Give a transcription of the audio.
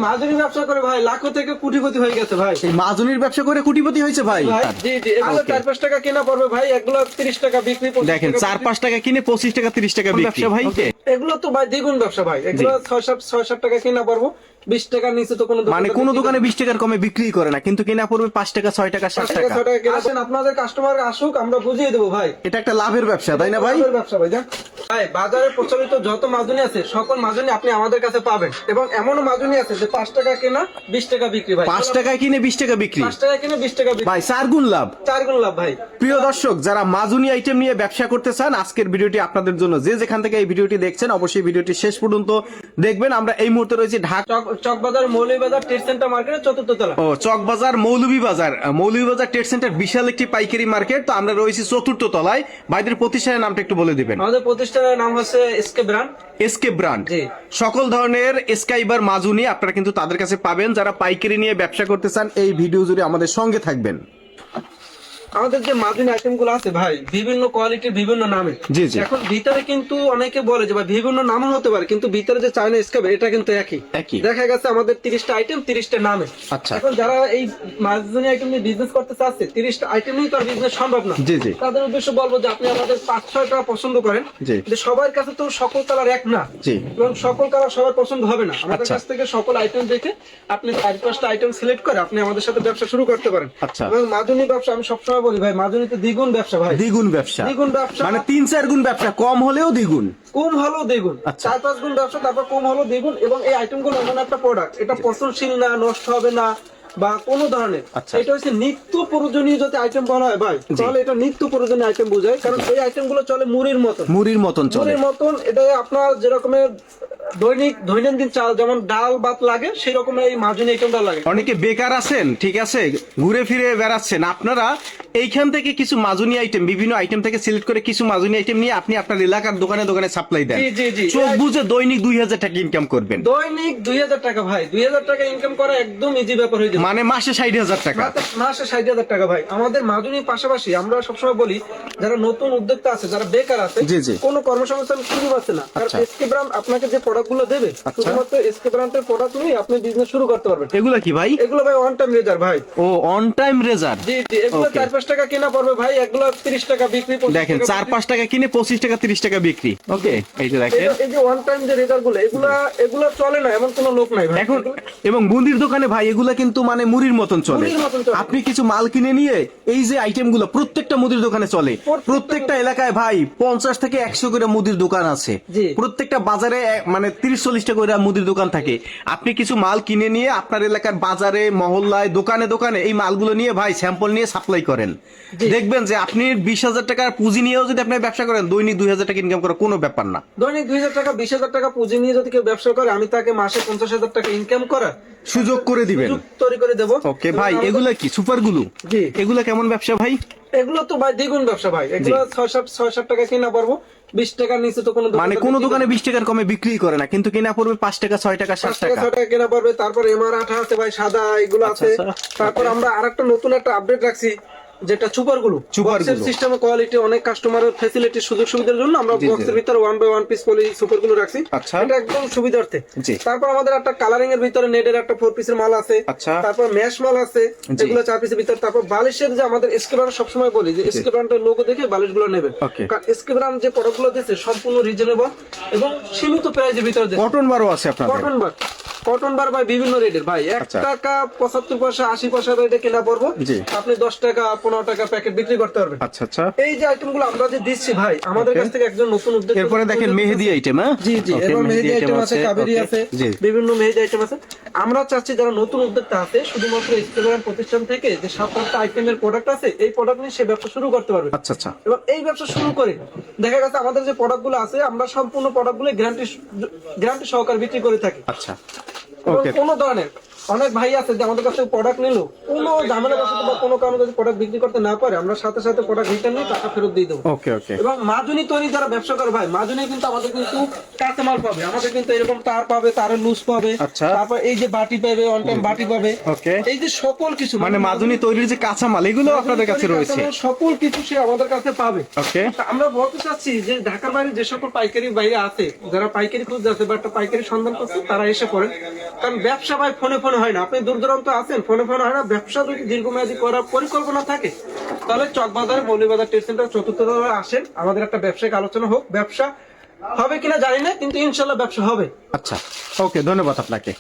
মাজুনি ব্যবসা করে ভাই লাখো থেকে কোটিপতি হয়ে গেছে ভাই। এই মাজুনির ব্যবসা করে কোটিপতি হয়েছে ভাই। জি জি, এগুলো 4-5 টাকা কেনা পড়বে ভাই, এগুলো 30 টাকা বিক্রি। দেখেন 4-5 টাকা কিনে 25 টাকা 30 টাকা ব্যবসা ভাই। এগুলো তো ভাই দ্বিগুণ ব্যবসা ভাই, এগুলো 6-7 টাকা কেনা পড়বো, 20 টাকার নিচে তো কোনো মানে কোন দোকানে 20 টাকার কমে বিক্রি করে না, কিন্তু কিনা পড়বে 5 টাকা 6 টাকা 7 টাকা। আসেন আপনাদের কাস্টমার আসুক, আমরা বুঝিয়ে দেবো ভাই। এটা একটা লাভের ব্যবসা তাই না ভাই? লাভের ব্যবসা ভাই। ভাই বাজারে প্রচলিত যত মাজুনি আছে সকল মাজুনি আপনি আমাদের কাছে পাবেন, এবং এমনও মাজুনি আছে যে 5 টাকা কেনা 20 টাকা বিক্রি ভাই। 5 টাকায় কিনে 20 টাকা বিক্রি। 5 টাকা কিনে 20 টাকা বিক্রি ভাই 4 গুণ লাভ। 4 গুণ লাভ ভাই। প্রিয় দর্শক, যারা মাজুনি আইটেম নিয়ে ব্যবসা করতে চান, আজকের ভিডিওটি আপনাদের জন্য। যে যেখান থেকে এই ভিডিওটি দেখছেন অবশ্যই ভিডিওটি শেষ পর্যন্ত দেখবেন। আমরা এই মুহূর্তে রয়েছি ঢাকা চকবাজার মৌলভীবাজার ট্রেড সেন্টার মার্কেটের 4র্থ তলা। চকবাজার মৌলভীবাজার ট্রেড সেন্টার বিশাল একটি পাইকারি মার্কেট। তো আমরা রয়েছি 4র্থ তলায়। ভাইদের প্রতিষ্ঠানের নামটা একটু বলে দিবেন। আমাদের প্রতিষ্ঠানের নাম হচ্ছে এসকে ব্র্যান্ড। এসকে ব্র্যান্ড সকল ধরনের স্কাইবার মাজুনি আপনারা কিন্তু তাদের কাছে পাবেন। যারা পাইকারি নিয়ে ব্যবসা করতে চান এই ভিডিও জুড়ে আমাদের সঙ্গে থাকবেন। আমাদের যে মার্জিন আইটেম গুলো আছে ভাই বিভিন্ন কোয়ালিটির বিভিন্ন নামে। জি জি। এখন ভিতরে কিন্তু অনেকে বলে যে ভাই বিভিন্ন নামও হতে পারে, কিন্তু ভিতরে যে চায়না স্কাইবার এটা কিন্তু একই। দেখা গেছে আমাদের 30টা আইটেম 30টা নামে। আচ্ছা। এখন যারা এই মার্জিন আইটেম নিয়ে বিজনেস করতে চাচ্ছে, 30টা আইটেম নিয়ে তো আর বিজনেস সম্ভব না। জি জি। তাদের উদ্দেশ্য বলবো যে আপনি আমাদের 5-6টা পছন্দ করেন, যে সবার কাছে তো সকল কালার এক না, এবং সকল কালার সবার পছন্দ হবে না। আমাদের কাছ থেকে সকল আইটেম দেখে আপনি 4-5টা আইটেম সিলেক্ট করে আপনি আমাদের সাথে ব্যবসা শুরু করতে পারেন। এবং মাজুনি ব্যবসা আমি সবসময় বলি ভাই, মাজুনিতে দ্বিগুণ ব্যবসা ভাই। দ্বিগুণ ব্যবসা মানে 3-4 গুণ ব্যবসা, কম হলেও দ্বিগুণ, কম হলেও দ্বিগুণ। 4-5 গুণ ব্যবসা, তারপর কম হলেও দ্বিগুণ। এবং এই আইটেম গুলো এমন একটা প্রোডাক্ট, এটা পচনশীল না, নষ্ট হবে না বা কোনো ধরনের। এটা হচ্ছে নিত্য প্রয়োজনীয় যদি আইটেম বলা হয় ভাই, তাহলে এটা নিত্য প্রয়োজনীয় আইটেম বোঝায়। কারণ এই আইটেম গুলো চলে মুড়ির মতন চলে। মুড়ির মতন এটা আপনার যেরকমের দৈনন্দিন চাল যেমন ডাল ভাত লাগে, সেই রকম এই মাজুনি আইটেমটা লাগে। অনেকে বেকার আছেন, ঠিক আছে, ঘুরে ফিরে বেড়াচ্ছেন, আপনারা এইখান থেকে কিছু মাজুনি আইটেম, বিভিন্ন আইটেম থেকে সিলেক্ট করে কিছু মাজুনি আইটেম নিয়ে আপনি আপনার এলাকার দোকানে দোকানে সাপ্লাই দেন। চোখ বুঝে দৈনিক 2000 টাকা ইনকাম করবেন। দৈনিক 2000 টাকা ভাই, 2000 টাকা ইনকাম করা একদম ইজি ব্যাপার হয়ে যাবে। মানে মাসে 60,000 টাকা। মাসে 60,000 টাকা ভাই। আমাদের মাজুনির পাশাপাশি আমরা সবসময় বলি যারা নতুন উদ্যোক্তা আছে, যারা বেকার আছে, কোনো কর্মসংস্থান খুঁজে পাচ্ছে না, কারণ এসকে ব্র্যান্ড আপনাকে যে প্রোডাক্ট গুলো দেবে শুধুমাত্র এসকে ব্র্যান্ডের প্রোডাক্ট নিয়ে আপনি বিজনেস শুরু করতে পারবেন। এগুলো কি ভাই? এগুলো ভাই অন টাইম রেজার ভাই। ও অন টাইম রেজার। জি জি, এগুলো 4-5 টাকা কেনা পড়বে ভাই, এগুলো 30 টাকা বিক্রি। দেখেন 4-5 টাকা কিনে 25 টাকা 30 টাকা বিক্রি। ওকে, এই যে দেখেন এই যে অন টাইম যে রেজার গুলো, এগুলো চলে না এমন কোনো লোক নাই ভাই এখন। এবং বুন্দির দোকানে ভাই এগুলা কিন্তু মানে মুড়ির মতন চলে। আপনি কিছু মাল কিনে নিয়ে এই যে আইটেম গুলো প্রত্যেকটা মুদির দোকানে চলে। প্রত্যেকটা এলাকায় ভাই 50 থেকে 100 করে মুদির দোকান আছে। প্রত্যেকটা বাজারে মানে 30-40টা করে মুদির দোকান থাকে। আপনি কিছু মাল কিনে নিয়ে আপনার এলাকার বাজারে, মহল্লায়, দোকানে দোকানে এই মালগুলো নিয়ে ভাই স্যাম্পল নিয়ে সাপ্লাই করেন। দেখবেন যে আপনি 20,000 টাকার পুঁজি নিয়েও যদি আপনি ব্যবসা করেন, দৈনিক 2000 টাকা ইনকাম করা কোনো ব্যাপার না। দৈনিক 2000 টাকা 20,000 টাকা পুঁজি নিয়ে যদি কেউ ব্যবসা করে, আমি তাকে মাসে 50,000 টাকা ইনকাম করার সুযোগ করে দিবেন, তৈরি করে দেবো। ওকে ভাই, এগুলা কি সুপার গুলো? জি। এগুলা কেমন ব্যবসা ভাই? এগুলো তো ভাই দ্বিগুণ ব্যবসা ভাই, এগুলো 6-7 টাকা কিনা পড়বো, 20 টাকার নিচে তো কোনো মানে কোন দোকানে 20 টাকার কমে বিক্রি করে না, কিন্তু কিনা পড়বে 5 টাকা 6 টাকা 7 টাকা কিনা পড়বে। তারপর এমআর 8 আছে ভাই, সাদা এগুলো আছে। তারপর আমরা আরেকটা নতুন একটা আপডেট রাখছি, যেটা সুপার গুলো সিস্টেম কোয়ালিটি, অনেক কাস্টমার ফ্যাসিলিটি সুযোগ সুবিধার জন্য আমরা বক্সের ভিতরে 1/1 পিস পলি সুপার গুলো রাখছি। এটা একদম সুবিধার্থে। তারপর আমাদের একটা কালারিং এর ভিতরে নেটের একটা 4 পিসের মাল আছে। তারপর ম্যাশ মাল আছে, যেগুলো 4 পিসের ভিতরে। তারপর বালিশের যে আমাদের এসকে ব্র্যান্ড সবসময় বলি যে এসকে ব্র্যান্ডের লোগো দেখে বালিশ গুলো নেবেন, কারণ এসকে ব্র্যান্ড যে প্রোডাক্ট গুলো দিচ্ছে সম্পূর্ণ রিজনেবল এবং সীমিত প্রাইসের ভিতরে। কটন বারও আছে আপনাদের? কটন বার ভাই বিভিন্ন রেটের ভাই, 1 টাকা 75 পয়সা 80 পয়সা রেটে কেনা পড়বো, আপনি 10 টাকা 15 টাকা প্যাকেট বিক্রি করতে পারবেন। আচ্ছা। এই যে আইটেম গুলো আমরা যে দিচ্ছি ভাই, আমাদের কাছ থেকে একজন নতুন উদ্যোক্তা। এরপরে দেখেন মেহেদি আইটেম। জি জি, এরপর মেহেদি আইটেম আছে, কাবেরি আছে, বিভিন্ন মেহেদি আইটেম আছে। আমরা চাচ্ছি যারা নতুন উদ্যোক্তা আছে শুধুমাত্র ইনস্টাগ্রাম প্রতিষ্ঠান থেকে যে 7-8টা আইটেমের প্রোডাক্ট আছে, এই প্রোডাক্ট নিয়ে সে ব্যবসা শুরু করতে পারবে। আচ্ছা। এবং এই ব্যবসা শুরু করে দেখা গেছে আমাদের যে প্রোডাক্ট গুলো আছে, আমরা সম্পূর্ণ প্রোডাক্ট গুলো গ্যারান্টি সহকারে বিক্রি করে থাকি। আচ্ছা। কোন ধরনের অনেক ভাই আছে যে আমাদের কাছে প্রোডাক্ট নিল, কোনো ঝামেলা বশত বা কোনো কারণে যদি প্রোডাক্ট বিক্রি করতে না পারে, আমরা সাথে সাথে প্রোডাক্ট রিটার্ন নিয়ে টাকা ফেরত দিয়ে দেবো। ওকে ওকে। এবং মাজুনি তৈরি যারা ব্যবসা করে ভাই, মাজুনি কিন্তু আমাদের কিন্তু কাঁচামাল পাবে, আমাদের কিন্তু এরকম তার পাবে, তারের লুজ পাবে, আচ্ছা। তারপর এই যে বাটি পাবে, অন টাইম বাটি পাবে, ওকে। এই যে সকল কিছু মানে মাজুনি তৈরির যে কাঁচামাল এগুলো আপনাদের কাছে রয়েছে, সকল কিছু সে আমাদের কাছে পাবে। ওকে। তা আমরা বলতে চাচ্ছি যে ঢাকার বাইরে যে সকল পাইকারি বাইরে আছে, যারা পাইকারি খুঁজতে আছে বা একটা পাইকারি সন্ধান করছে, তারা এসে পড়েন। কারণ ব্যবসা ভাই ফোনে ফোনে হয় না, আপনি দূর দূরান্ত আছেন, ফোনে ফোনে হয় না। ব্যবসা যদি দীর্ঘমেয়াদী করার পরিকল্পনা থাকে, তাহলে চকবাজারে মৌলভীবাজার ট্রেড সেন্টার চতুর্থ তলায় আসেন, আমাদের একটা ব্যবসায়িক আলোচনা হোক। ব্যবসা হবে কিনা জানি না, কিন্তু ইনশাল্লাহ ব্যবসা হবে। আচ্ছা, ওকে, ধন্যবাদ আপনাকে।